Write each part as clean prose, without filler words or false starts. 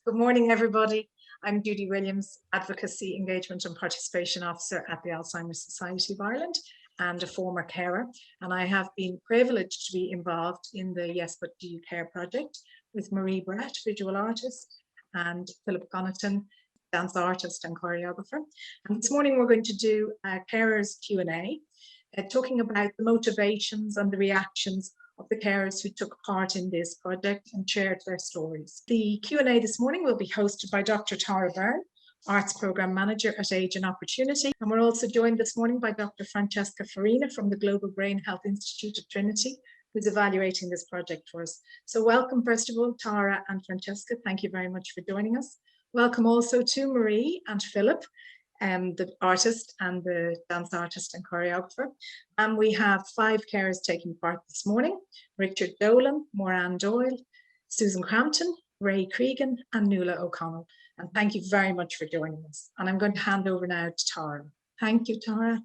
Good morning, everybody. I'm Judy Williams, Advocacy, Engagement and Participation Officer at the Alzheimer's Society of Ireland and a former carer. And I have been privileged to be involved in the Yes But Do You Care project with Marie Brett, visual artist, and Philip Connaughton, dance artist and choreographer. And this morning we're going to do a carers Q&A, talking about the motivations and the reactions of the carers who took part in this project and shared their stories. The Q&A this morning will be hosted by Dr. Tara Byrne, Arts Programme Manager at Age and Opportunity. And we're also joined this morning by Dr. Francesca Farina from the Global Brain Health Institute at Trinity, who's evaluating this project for us. So welcome, first of all, Tara and Francesca. Thank you very much for joining us. Welcome also to Marie and Philip, the artist and the dance artist and choreographer. And we have 5 carers taking part this morning: Richard Dolan, Maire Doyle, Susan Crampton, Ray Cregan, and Nuala O'Connell. And thank you very much for joining us. And I'm going to hand over now to Tara. Thank you, Tara.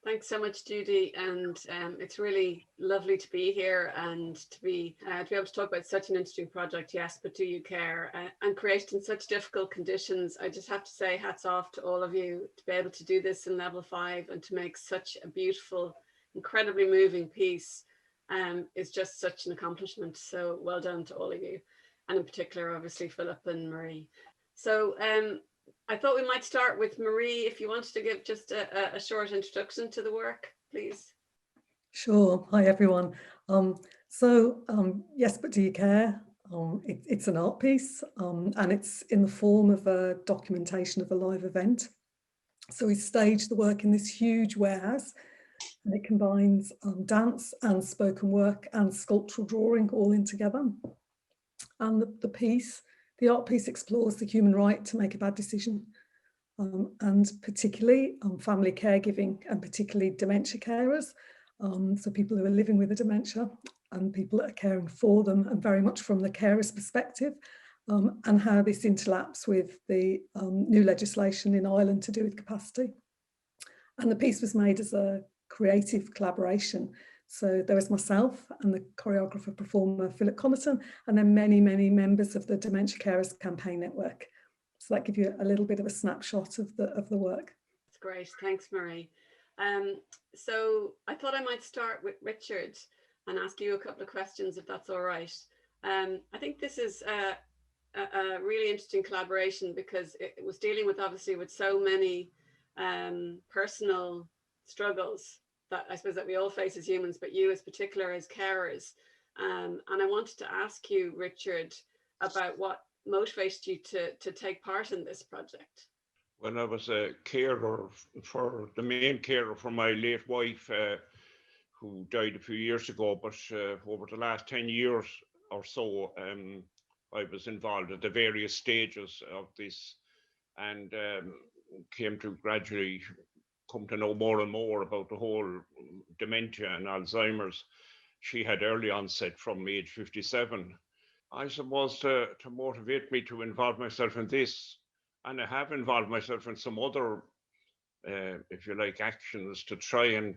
Thanks so much, Judy, and it's really lovely to be here and to be able to talk about such an interesting project. Yes, but do you care? And created in such difficult conditions. I just have to say hats off to all of you to be able to do this in level 5 and to make such a beautiful, incredibly moving piece is just such an accomplishment. So well done to all of you, and in particular, obviously, Philip and Marie. So I thought we might start with Marie, if you wanted to give just a short introduction to the work, please. Sure. Hi, everyone. Yes, but do you care? It's an art piece and it's in the form of a documentation of a live event. So we staged the work in this huge warehouse, and it combines dance and spoken work and sculptural drawing all in together. And the art piece explores the human right to make a bad decision, and particularly family caregiving, and particularly dementia carers, so people who are living with a dementia and people that are caring for them, and very much from the carer's perspective, and how this interlaps with the new legislation in Ireland to do with capacity. And the piece was made as a creative collaboration. So there was myself and the choreographer performer Philip Connaughton, and then many, many members of the Dementia Carers Campaign Network. So that gives you a little bit of a snapshot of the work. That's great. Thanks, Marie. So I thought I might start with Richard and ask you a couple of questions, if that's all right. I think this is a really interesting collaboration because it was dealing with, obviously, with so many personal struggles that I suppose that we all face as humans, but you as particular as carers. And I wanted to ask you, Richard, about what motivated you to take part in this project. When I was a carer for the main carer for my late wife, who died a few years ago, but over the last 10 years or so, I was involved at the various stages of this, and came to gradually come to know more and more about the whole dementia and Alzheimer's. She had early onset from age 57. I suppose to motivate me to involve myself in this, and I have involved myself in some other, if you like, actions to try and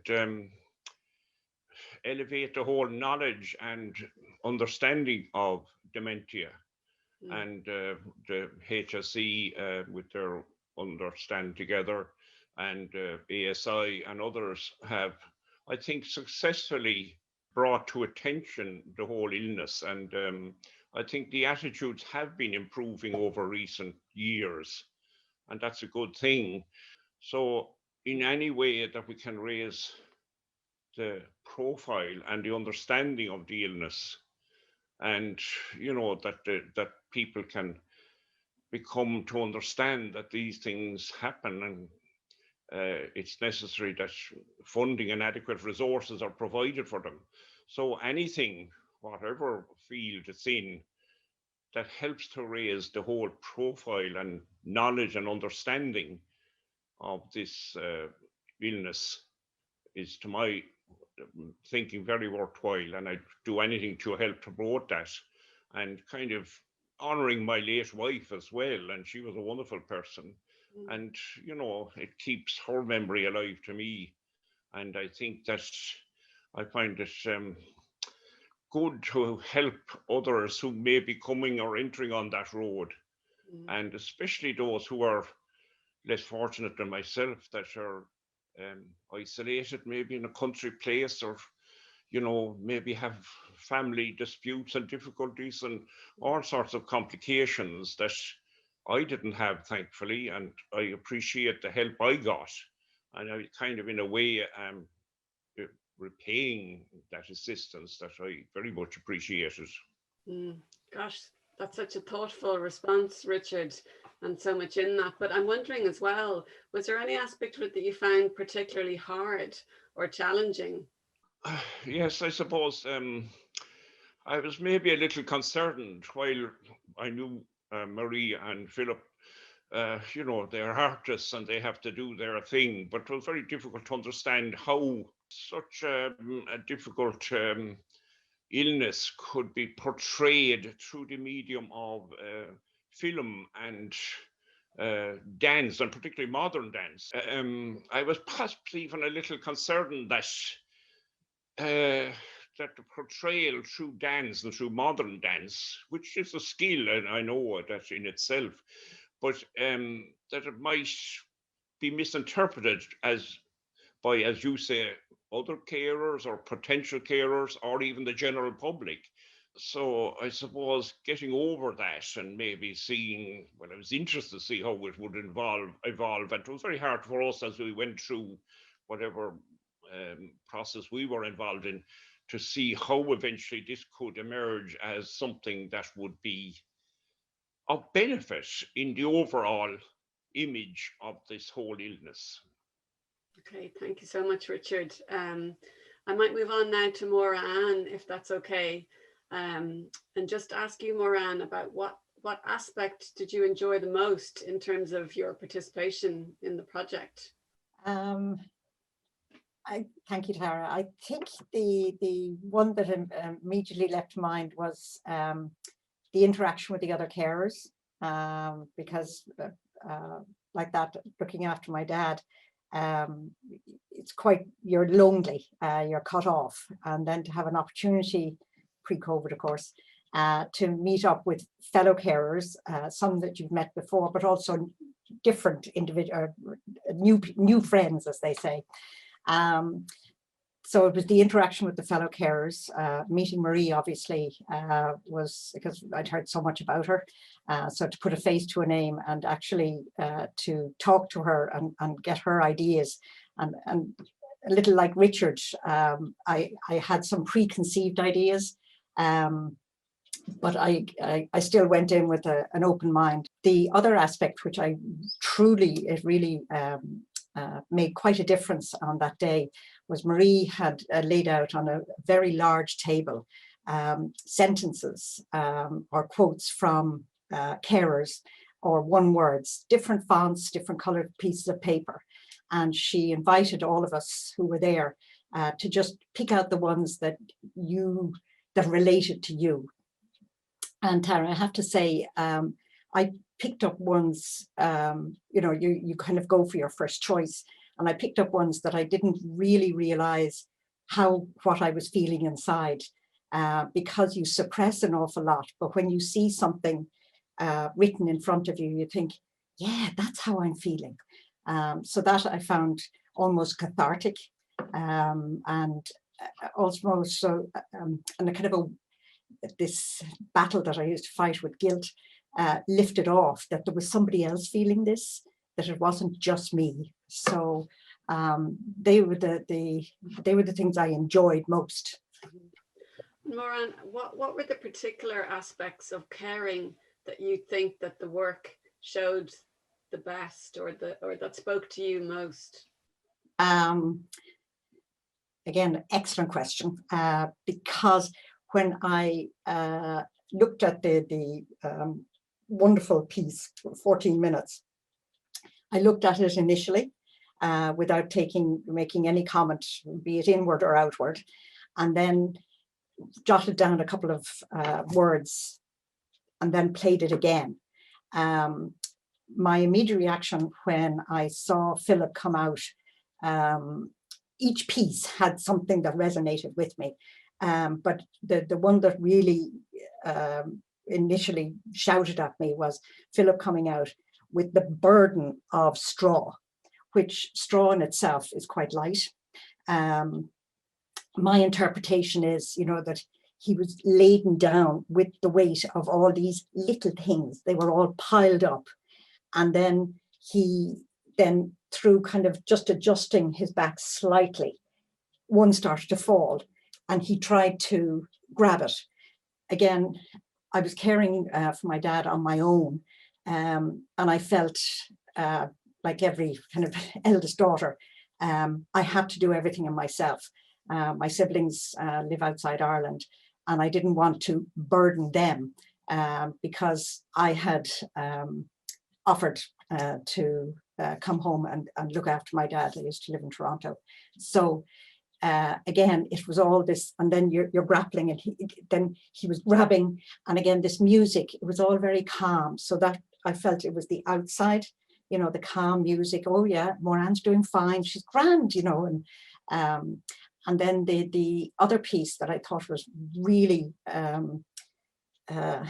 elevate the whole knowledge and understanding of dementia. And the HSE with their Understand Together and ASI and others have, I think, successfully brought to attention the whole illness. And I think the attitudes have been improving over recent years, and that's a good thing. So in any way that we can raise the profile and the understanding of the illness, and that people can become to understand that these things happen, and it's necessary that funding and adequate resources are provided for them. So anything, whatever field it's in, that helps to raise the whole profile and knowledge and understanding of this illness is, to my thinking, very worthwhile. And I'd do anything to help to promote that, and kind of honouring my late wife as well. And she was a wonderful person. And, it keeps her memory alive to me. And I think that I find it good to help others who may be coming or entering on that road and especially those who are less fortunate than myself, that are isolated, maybe in a country place, or maybe have family disputes and difficulties and all sorts of complications that I didn't have, thankfully, and I appreciate the help I got, and I kind of, in a way, repaying that assistance that I very much appreciated. Gosh, that's such a thoughtful response, Richard, and so much in that. But I'm wondering as well, was there any aspect of it that you found particularly hard or challenging? Yes, I suppose I was maybe a little concerned while I knew Marie and Philip. They're artists and they have to do their thing, but it was very difficult to understand how such a difficult illness could be portrayed through the medium of film and dance, and particularly modern dance. I was possibly even a little concerned that the portrayal through dance and through modern dance, which is a skill, and I know that in itself, but that it might be misinterpreted by, as you say, other carers or potential carers, or even the general public. So I suppose getting over that and maybe seeing, well, I was interested to see how it would evolve, and it was very hard for us as we went through whatever process we were involved in, to see how eventually this could emerge as something that would be of benefit in the overall image of this whole illness. Okay, thank you so much, Richard. I might move on now to Maire, if that's okay, and just ask you, Maire, about what aspect did you enjoy the most in terms of your participation in the project? Thank you, Tara. I think the one that immediately left mind was the interaction with the other carers, because like that, looking after my dad, it's quite, you're lonely, you're cut off, and then to have an opportunity, pre-COVID of course, to meet up with fellow carers, some that you've met before, but also different individual, new friends, as they say. So it was the interaction with the fellow carers. Meeting Marie, obviously, was because I'd heard so much about her. So to put a face to a name and actually to talk to her and get her ideas, and a little like Richard, I had some preconceived ideas, but I still went in with an open mind. The other aspect, which it really made quite a difference on that day, was Marie had laid out on a very large table sentences or quotes from carers, or one words, different fonts, different colored pieces of paper. And she invited all of us who were there to just pick out the ones that related to you. And Tara, I have to say, I picked up ones, you kind of go for your first choice. And I picked up ones that I didn't really realize what I was feeling inside, because you suppress an awful lot. But when you see something written in front of you, you think, yeah, that's how I'm feeling. So that I found almost cathartic, and also and a kind of this battle that I used to fight with guilt lifted off, that there was somebody else feeling this, that it wasn't just me. So they were the things I enjoyed most. Maire, what were the particular aspects of caring that you think that the work showed the best, or that spoke to you most? Again, excellent question, because when I looked at the wonderful piece, 14 minutes, I looked at it initially without making any comment, be it inward or outward, and then jotted down a couple of words and then played it again. My immediate reaction when I saw Philip come out, each piece had something that resonated with me. But the one that really initially shouted at me was Philip coming out with the burden of straw, which straw in itself is quite light. My interpretation is, that he was laden down with the weight of all these little things. They were all piled up. And then through kind of just adjusting his back slightly, one started to fall and he tried to grab it. Again, I was caring for my dad on my own, and I felt like every kind of eldest daughter, I had to do everything in myself. My siblings live outside Ireland, and I didn't want to burden them because I had offered to come home and look after my dad. I used to live in Toronto. So again, it was all this, and then you're grappling, and then he was grabbing, and again, this music, it was all very calm. So that I felt it was the outside, the calm music. Oh yeah, Moran's doing fine, she's grand, and then the other piece that I thought was really, it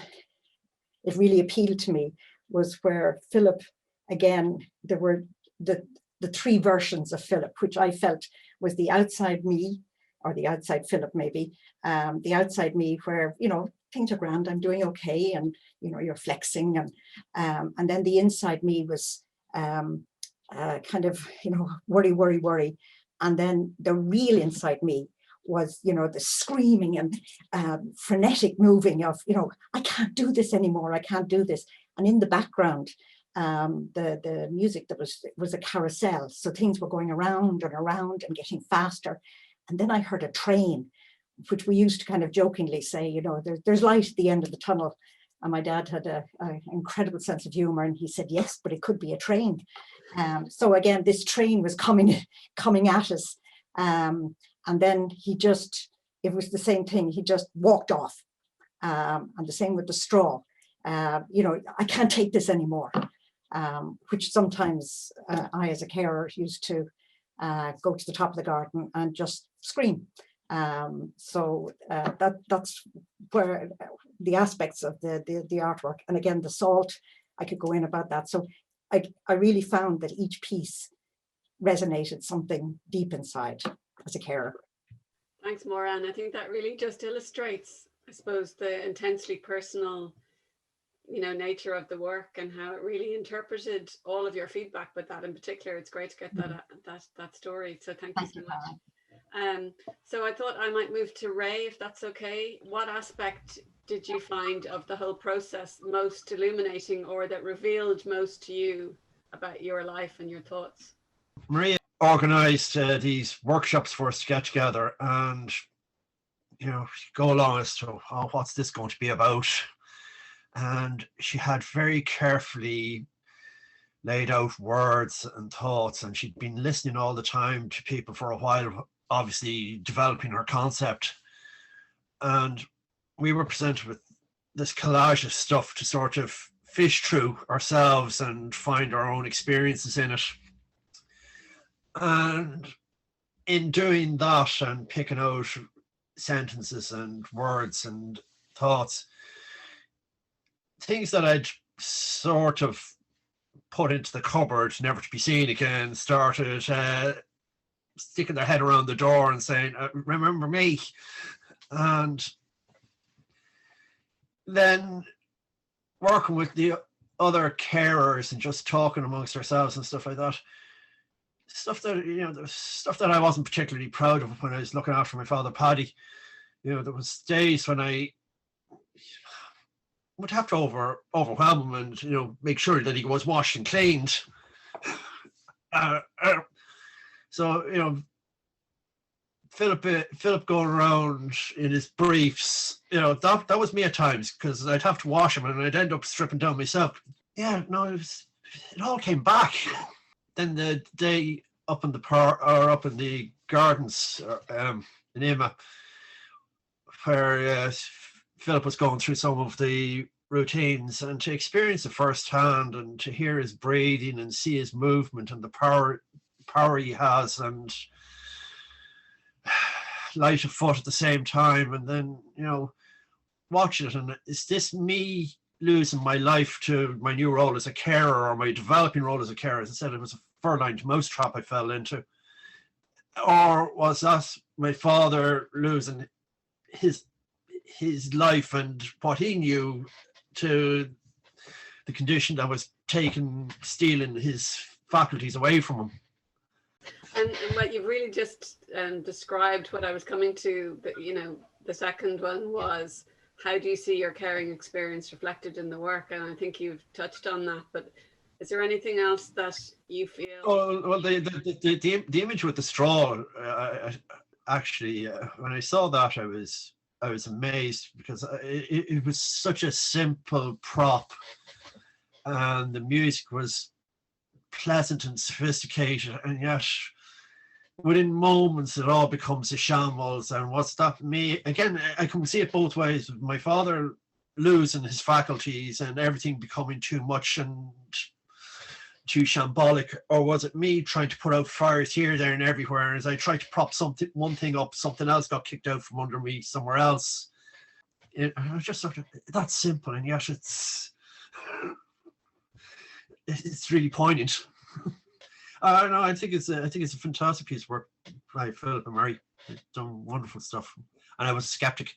really appealed to me was where Philip, again, there were the three versions of Philip, which I felt was the outside me, or the outside Philip maybe, the outside me where, things are grand, I'm doing okay, and, you're flexing, and then the inside me was kind of, worry. And then the real inside me was, the screaming and frenetic moving of, I can't do this anymore, I can't do this. And in the background, the music that was a carousel. So things were going around and around and getting faster. And then I heard a train, which we used to kind of jokingly say, there's light at the end of the tunnel. And my dad had an incredible sense of humor, and he said, yes, but it could be a train. So again, this train was coming at us. And then it was the same thing. He just walked off. And the same with the straw. I can't take this anymore. Which sometimes I, as a carer, used to go to the top of the garden and just scream. So that's where the aspects of the artwork, and again, the salt, I could go in about that. So I really found that each piece resonated something deep inside as a carer. Thanks, Maura. And I think that really just illustrates, I suppose, the intensely personal, nature of the work, and how it really interpreted all of your feedback. But that in particular, it's great to get that story. So thank you so much. So I thought I might move to Ray, if that's okay. What aspect did you find of the whole process most illuminating, or that revealed most to you about your life and your thoughts? Maria organised these workshops for us to get together and, go along as to, what's this going to be about? And she had very carefully laid out words and thoughts, and she'd been listening all the time to people for a while, obviously developing her concept. And we were presented with this collage of stuff to sort of fish through ourselves and find our own experiences in it. And in doing that and picking out sentences and words and thoughts, things that I'd sort of put into the cupboard, never to be seen again, started sticking their head around the door and saying, remember me? And then working with the other carers and just talking amongst ourselves and stuff like that, stuff that, the stuff that I wasn't particularly proud of when I was looking after my father, Paddy. There was days when I would have to overwhelm him and, make sure that he was washed and cleaned. So, Philip going around in his briefs, that was me at times, because I'd have to wash him and I'd end up stripping down myself. Yeah, no, it all came back. Then the day up in the gardens in Emma, where Philip was going through some of the routines, and to experience it firsthand and to hear his breathing and see his movement and the power he has, and light of foot at the same time. And then, watching it, and is this me losing my life to my new role as a carer, or my developing role as a carer? As I said, it was a fur-lined mousetrap I fell into. Or was that my father losing his life and what he knew to the condition that was stealing his faculties away from him? And what you've really just described what I was coming to, that, you know, the second one was, how do you see your caring experience reflected in the work? And I think you've touched on that, but is there anything else that you feel? Oh, well, the image with the straw, actually, when I saw that, I was amazed, because it was such a simple prop, and the music was pleasant and sophisticated, and yet within moments it all becomes a shambles. And what's that me? Again, I can see it both ways. My father losing his faculties and everything becoming too much and too shambolic, or was it me trying to put out fires here, there, and everywhere? And as I tried to prop one thing up, something else got kicked out from under me somewhere else. I was just sort of, that's simple, and yet it's really poignant. No, I think it's a fantastic piece of work by Philip and Maire. They've done wonderful stuff, and I was a skeptic.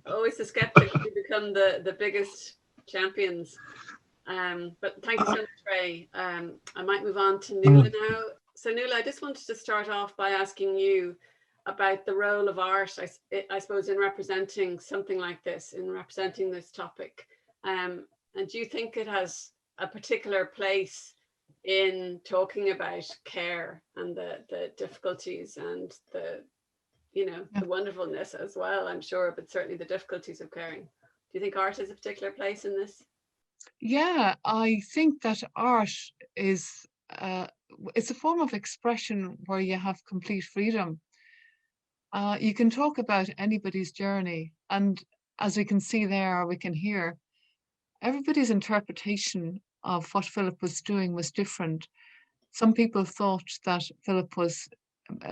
Always a skeptic. You become the biggest champions. But thank you so much, Ray. I might move on to Nuala now. So Nuala, I just wanted to start off by asking you about the role of art, I suppose, in representing something like this, in representing this topic. And do you think it has a particular place in talking about care and the difficulties and the wonderfulness as well, I'm sure, but certainly the difficulties of caring? Do you think art has a particular place in this? Yeah, I think that art is it's a form of expression where you have complete freedom. You can talk about anybody's journey, and as we can see there, we can hear, everybody's interpretation of what Philip was doing was different. Some people thought that Philip was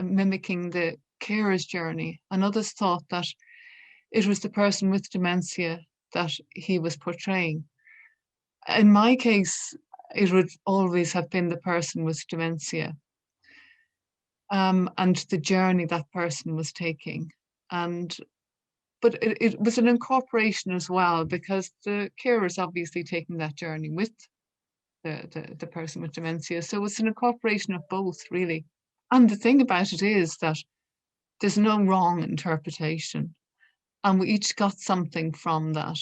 mimicking the carer's journey, and others thought that it was the person with dementia that he was portraying. In my case, it would always have been the person with dementia, and the journey that person was taking. But it was an incorporation as well, because the carer is obviously taking that journey with the person with dementia. So it's an incorporation of both, really. And the thing about it is that there's no wrong interpretation, and we each got something from that.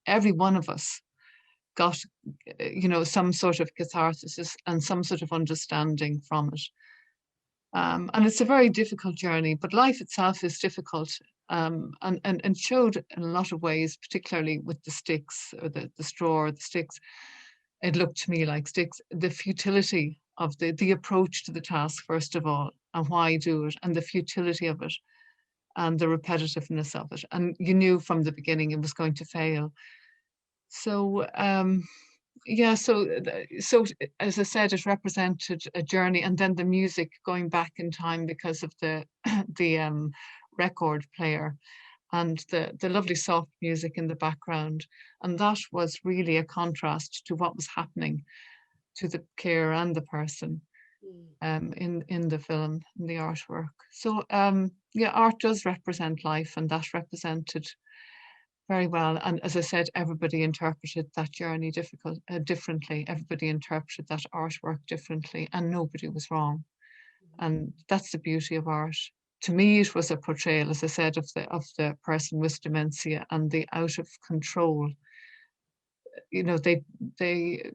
Every one of us got, some sort of catharsis and some sort of understanding from it. And it's a very difficult journey, but life itself is difficult, and showed in a lot of ways, particularly with the sticks, or the straw, or the sticks. It looked to me like sticks, the futility of the approach to the task, first of all, and why do it, and the futility of it, and the repetitiveness of it. And you knew from the beginning it was going to fail. So, so as I said, it represented a journey, and then the music going back in time because of the record player and the lovely soft music in the background. And that was really a contrast to what was happening to the carer and the person in the film, in the artwork. So art does represent life, and that represented very well. And as I said, everybody interpreted that journey differently. Everybody interpreted that artwork differently, and nobody was wrong. And that's the beauty of art. To me, it was a portrayal, as I said, of the person with dementia and the out of control. They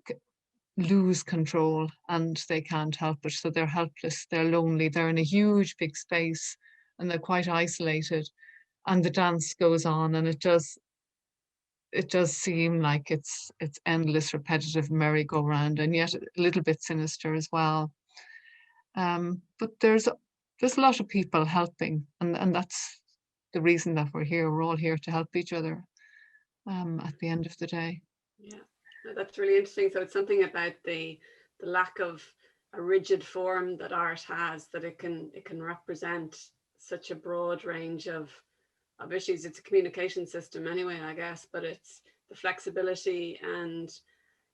lose control and they can't help it. So they're helpless, they're lonely, they're in a huge big space, and they're quite isolated. And the dance goes on, and it does seem like it's endless, repetitive merry-go-round, and yet a little bit sinister as well. But there's a lot of people helping, and that's the reason that we're here. We're all here to help each other at the end of the day. Yeah, that's really interesting. So it's something about the lack of a rigid form that art has, that it can represent such a broad range of of issues. It's a communication system anyway, I guess, but it's the flexibility, and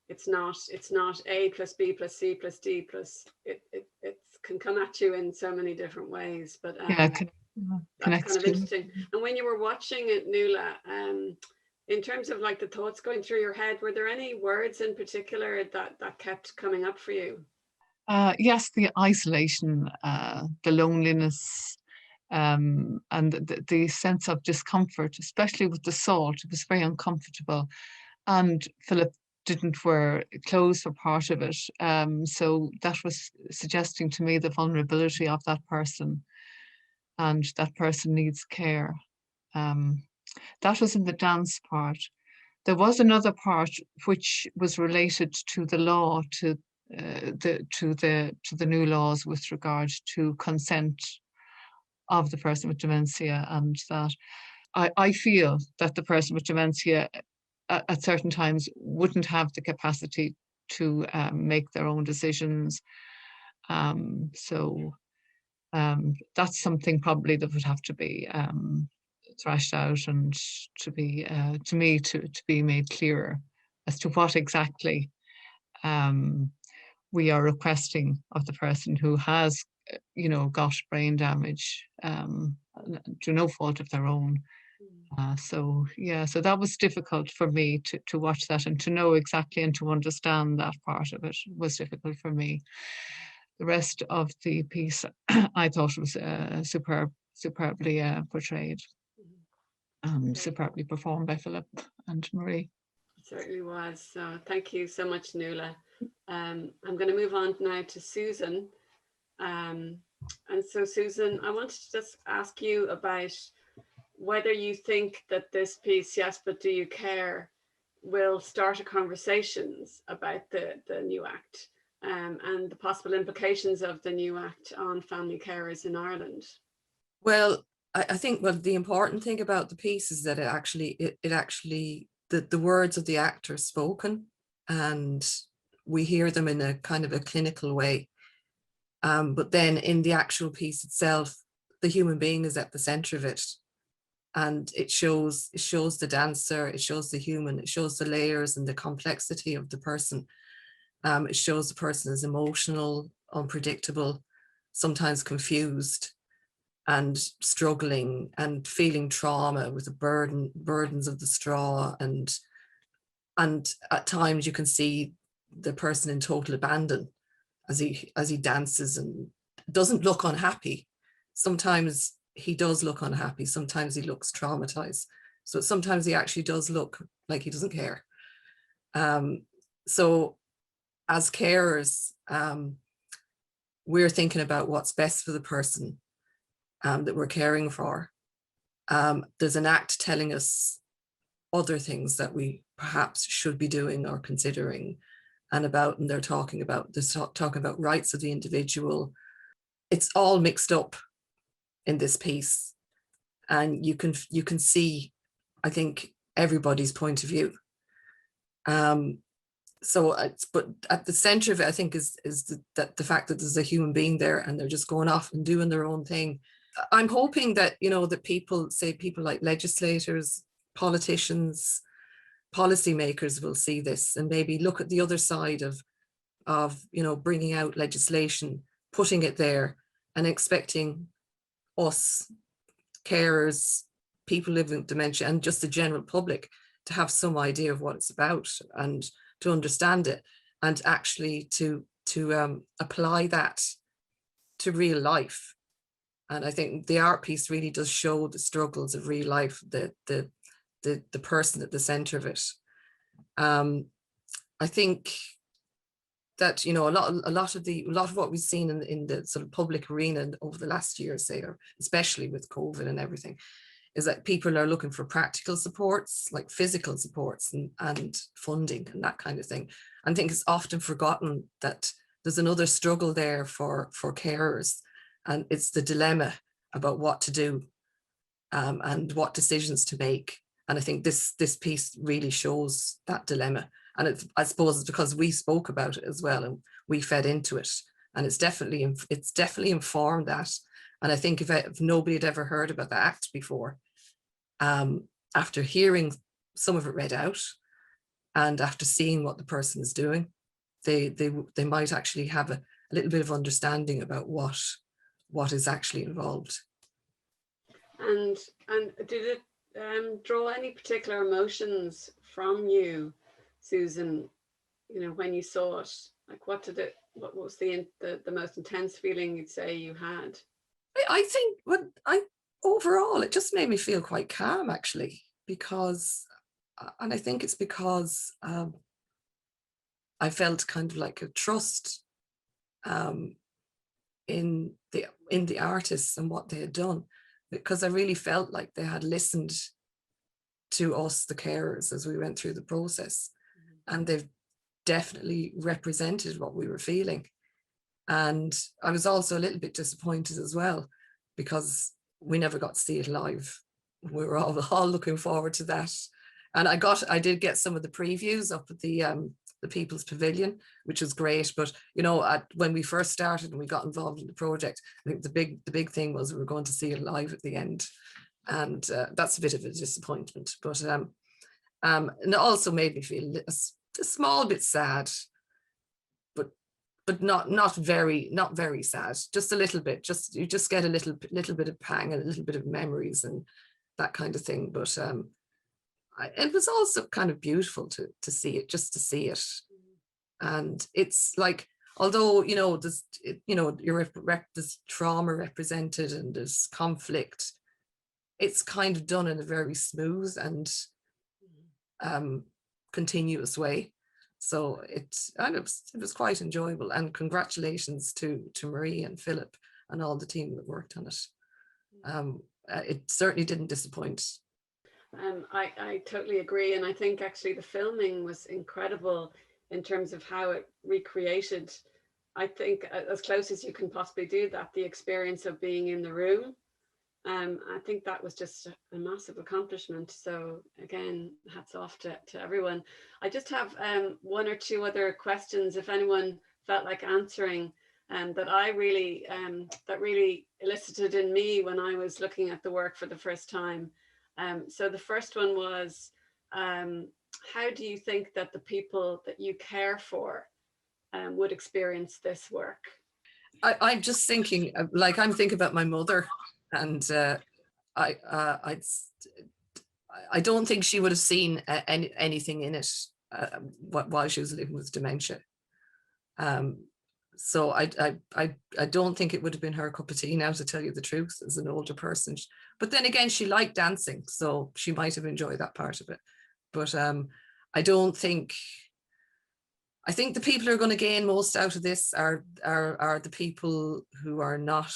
it's not A plus B plus C plus D plus, it can come at you in so many different ways. But Yeah, that's connects kind of to. interesting. And when you were watching it, Nuala, in terms of like the thoughts going through your head, were there any words in particular that kept coming up for you? Yes, the isolation, the loneliness, and the sense of discomfort, especially with the salt. It was very uncomfortable. And Philip didn't wear clothes for part of it. So that was suggesting to me the vulnerability of that person, and that person needs care. That was in the dance part. There was another part which was related to the law, to the new laws with regard to consent of the person with dementia, and that I feel that the person with dementia at certain times wouldn't have the capacity to make their own decisions. So that's something probably that would have to be thrashed out, and to be to me to be made clearer as to what exactly we are requesting of the person who has, got brain damage to no fault of their own. So that was difficult for me to watch that, and to know exactly and to understand that part of it was difficult for me. The rest of the piece I thought was superbly portrayed, superbly performed by Philip and Marie. It certainly was. So thank you so much, Nuala. I'm going to move on now to Susan. And so Susan, I wanted to just ask you about whether you think that this piece, Yes, But Do You Care, will start a conversations about the new Act, and the possible implications of the new Act on family carers in Ireland. Well, I think the important thing about the piece is that the words of the Act are spoken, and we hear them in a kind of a clinical way. But then in the actual piece itself, the human being is at the center of it. And it shows the dancer, it shows the human, it shows the layers and the complexity of the person. It shows the person is emotional, unpredictable, sometimes confused, and struggling and feeling trauma with the burdens of the straw. And at times you can see the person in total abandon as he dances and doesn't look unhappy. Sometimes he does look unhappy. Sometimes he looks traumatized. So sometimes he actually does look like he doesn't care. So as carers, we're thinking about what's best for the person that we're caring for. There's an Act telling us other things that we perhaps should be doing or considering, and they're talking about rights of the individual. It's all mixed up in this piece, and you can see, I think, everybody's point of view. But at the center of it, I think, is the fact that there's a human being there, and they're just going off and doing their own thing. I'm hoping that that people like legislators, politicians, policymakers will see this and maybe look at the other side of bringing out legislation, putting it there, and expecting us carers, people living with dementia, and just the general public to have some idea of what it's about and to understand it, and actually to apply that to real life. And I think the art piece really does show the struggles of real life, the person at the center of it. I think that a lot of what we've seen in the sort of public arena over the last year, say, or especially with COVID and everything, is that people are looking for practical supports, like physical supports and funding and that kind of thing. I think it's often forgotten that there's another struggle there for carers, and it's the dilemma about what to do and what decisions to make. And I think this piece really shows that dilemma. And I suppose it's because we spoke about it as well, and we fed into it, and it's definitely informed that. And I think if nobody had ever heard about the Act before, after hearing some of it read out and after seeing what the person is doing, they might actually have a little bit of understanding about what is actually involved. And did it draw any particular emotions from you, Susan? You know, when you saw it, like what was the most intense feeling you'd say you had? I think overall it just made me feel quite calm, actually, because, and I think it's because I felt kind of like a trust in the artists and what they had done, because I really felt like they had listened to us, the carers, as we went through the process, and they've definitely represented what we were feeling. And I was also a little bit disappointed as well, because we never got to see it live. We were all looking forward to that. And I did get some of the previews up at the People's Pavilion, which was great. But you know, when we first started and we got involved in the project, I think the big thing was we were going to see it live at the end, and that's a bit of a disappointment. But and it also made me feel a small bit sad, but not very sad, just a little bit. You just get a little bit of pang and a little bit of memories and that kind of thing. But it was also kind of beautiful to see it, just to see it. And it's like, although, you know, there's trauma represented and there's conflict, it's kind of done in a very smooth and continuous way. So it was quite enjoyable, and congratulations to Marie and Philip and all the team that worked on it. It certainly didn't disappoint. I totally agree, and I think actually the filming was incredible in terms of how it recreated, I think, as close as you can possibly do that, the experience of being in the room. I think that was just a massive accomplishment. So again, hats off to everyone. I just have one or two other questions, if anyone felt like answering, that really elicited in me when I was looking at the work for the first time. So the first one was, how do you think that the people that you care for would experience this work? I'm just thinking, like, I'm thinking about my mother, and I don't think she would have seen anything in it while she was living with dementia. So I don't think it would have been her cup of tea, now, to tell you the truth, as an older person. But then again, she liked dancing, so she might have enjoyed that part of it. But I think the people who are going to gain most out of this are the people who are not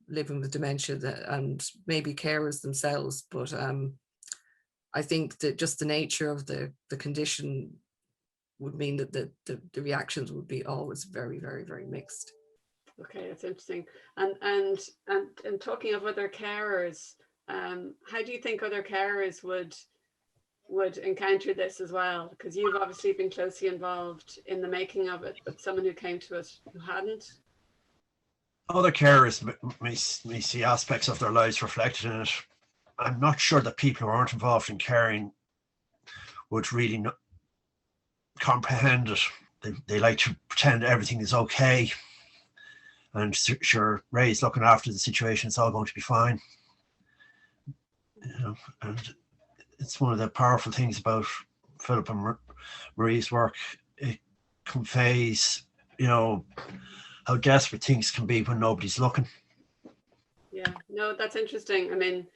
living with dementia and maybe carers themselves. But I think that just the nature of the condition would mean that the reactions would be always very, very, very mixed. Okay, that's interesting. And talking of other carers, how do you think other carers would encounter this as well? Because you've obviously been closely involved in the making of it, but someone who came to it who hadn't? Other carers may see aspects of their lives reflected in it. I'm not sure that people who aren't involved in caring would really comprehend it. They like to pretend everything is okay, and sure, Ray's looking after the situation, it's all going to be fine. You know, and it's one of the powerful things about Philip and Marie's work. It conveys, you know, how desperate things can be when nobody's looking. Yeah, no, that's interesting. I mean,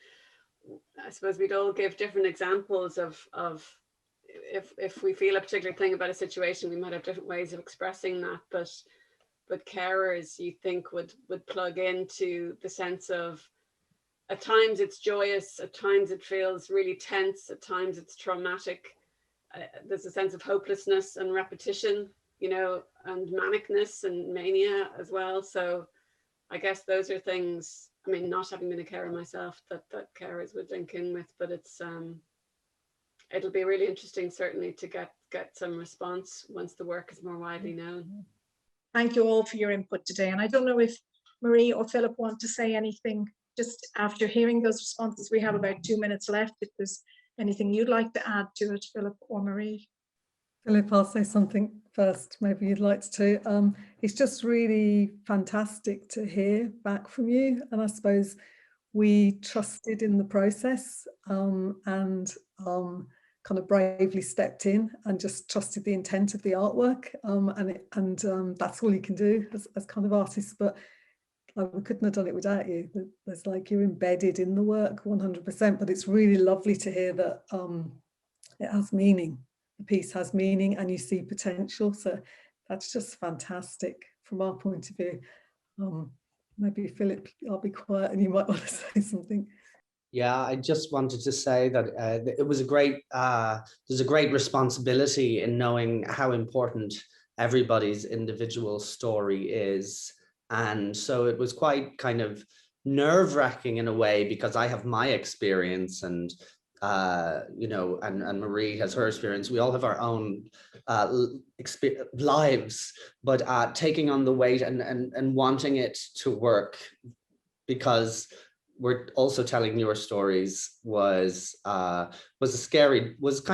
I suppose we'd all give different examples of if we feel a particular thing about a situation, we might have different ways of expressing that. But carers, you think, would plug into the sense of, at times it's joyous, at times it feels really tense, at times it's traumatic. There's a sense of hopelessness and repetition, you know, and manicness and mania as well. So I guess those are things, I mean, not having been a carer myself, that carers would link in with, but it's it'll be really interesting, certainly, to get some response once the work is more widely known. Thank you all for your input today. And I don't know if Marie or Philip want to say anything just after hearing those responses, we have about 2 minutes left. If there's anything you'd like to add to it, Philip or Marie. Philip, I'll say something first. Maybe you'd like to. It's just really fantastic to hear back from you. And I suppose we trusted in the process and kind of bravely stepped in and just trusted the intent of the artwork. And that's all you can do as kind of artists. But we couldn't have done it without you. There's like, you're embedded in the work 100%. But it's really lovely to hear that it has meaning. The piece has meaning and you see potential. So that's just fantastic from our point of view. Maybe Philip, I'll be quiet and you might want to say something. Yeah, I just wanted to say that it was there's a great responsibility in knowing how important everybody's individual story is. And so it was quite kind of nerve-wracking in a way, because I have my experience and you know, and Marie has her experience. We all have our own lives, but taking on the weight and wanting it to work, because we're also telling your stories was kind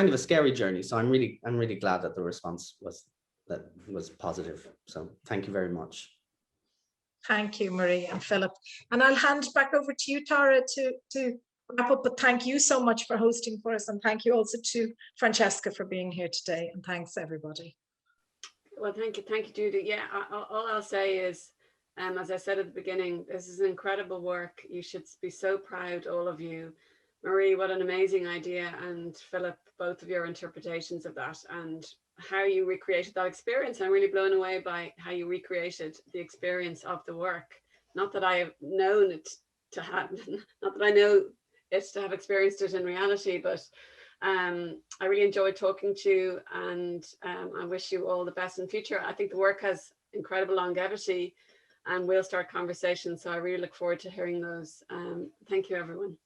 of a scary journey. So I'm really glad that the response was positive. So thank you very much. Thank you, Marie and Philip. And I'll hand back over to you, Tara, to wrap up. But thank you so much for hosting for us. And thank you also to Francesca for being here today. And thanks, everybody. Well, thank you, Judy. Yeah, all I'll say is, as I said at the beginning, this is incredible work. You should be so proud, all of you. Marie, what an amazing idea. And Philip, both of your interpretations of that and how you recreated that experience. I'm really blown away by how you recreated the experience of the work. Not that I have known it to have, not that I know it to have experienced it in reality, but I really enjoyed talking to you, and I wish you all the best in the future. I think the work has incredible longevity and we'll start conversations. So I really look forward to hearing those. Thank you, everyone.